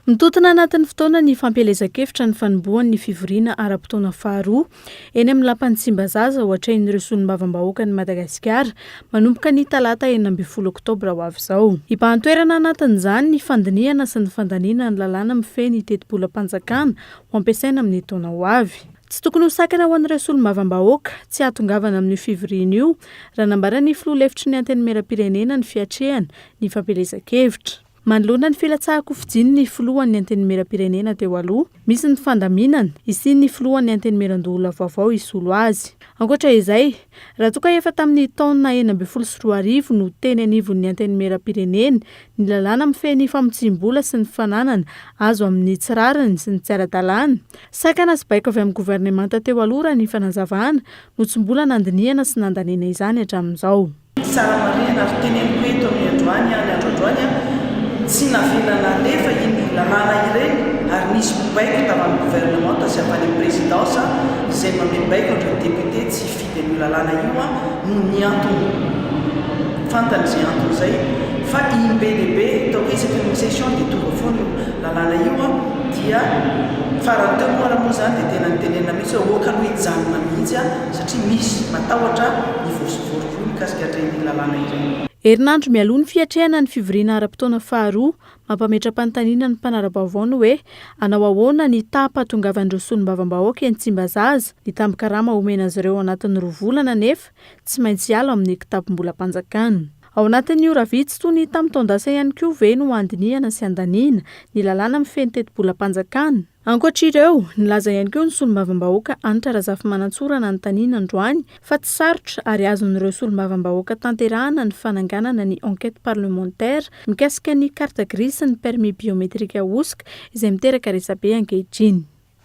Mitotona anatin'ny fotoana ny fampielezan-kevitra ny fanombohan'ny fivoriana ara-potoana faharoa eny amin'ny lapan'ny Tsimbazaza ho atrehin'ireo solombavambahoaka ny Madagasikara manomboka ny talata 20 Oktobra ho avy izao. Ibahan-toerana anatin'izany ny fandiniana sy ny fandaniana ny lalàna mifehy ny teti-bolam-panjakana ho ampiasaina amin'ny taona ho avy. Tsy tokony ho sakana ho an'ireo solombavambahoaka tsy hatongavana amin'io fivoriana io raha nambaran'ny filoha lefitry ny antenimieram-pirenena ny fiatrehany ny fampielezan-kevitra. Manoloana ny filatsahako fijiany ny filohan'ny antenimieram-pirenena teo aloha, misy ny fandaminana isian'ny filohan'ny antenimiera-doholona vaovao isolo azy. Ankoatra izay, raha toa ka efa tamin'ny taona 2014 no teny anivon'ny antenimieram-pirenena ny lalàna mifehy ny famotsim-bola sy ny fananana azo amin'ny tsirariny sy ny tsy ara-dalàna, sakana sy baiko avy amin'ny governemanta teo aloha raha ny fanazavana no tsy mbola nandiniana sy nandaniana izany hatramin'izao. Tsara marina ary teneniko eto amin'ny androany tsy navelana lefa iny lalàna ireny ary nisy mibaiko tamin'ny gouvernement sy avy any présidence izay mamebaiko ireo député tsy hifidy amin'ny lalàna io no ny antony fantany izay antony izay fa iny be lehibe tao hoe isaky ny session dia tonga foana lalàna io dia farany teo moa raha moa izany dia tena nitenena mihitsy hoe oka hoe janona mihitsy satria misy matahotra ny vosivoroko mikasika hatreny lalàna ireny. Herinandro mialoha ny fiatrehana ny fivoriana ara-potoana faharoa mampametra-panontaniana ny mpanara-baovao ny hoe anao ahoana ny tapahatongavan'ireo solombavambahoaka eny Tsimbazaza ny tambin-karama omena azy ireo anatin'ny 2 volana nefa tsy maintsy hiala amin'ny kitapom-bola-panjakana. Ao anatin'io ravitsy toy ny tamin'ny taondasa ihany koa ve no andiniana sy andaniana ny lalàna mifehy ny teti-bola-panjakana. Ankoatr'ireo, nilaza ihany koa ny solombavambahoaka Anitra Razafimanantsorana anontaniana androany fa tsy sarotra ary azon'ireo solombavambahoaka tanterahana ny fananganana ny enquête parlementaire mikasika ny carte grise sy ny permis biometrika OSK izay miteraka resabe ankehitriny.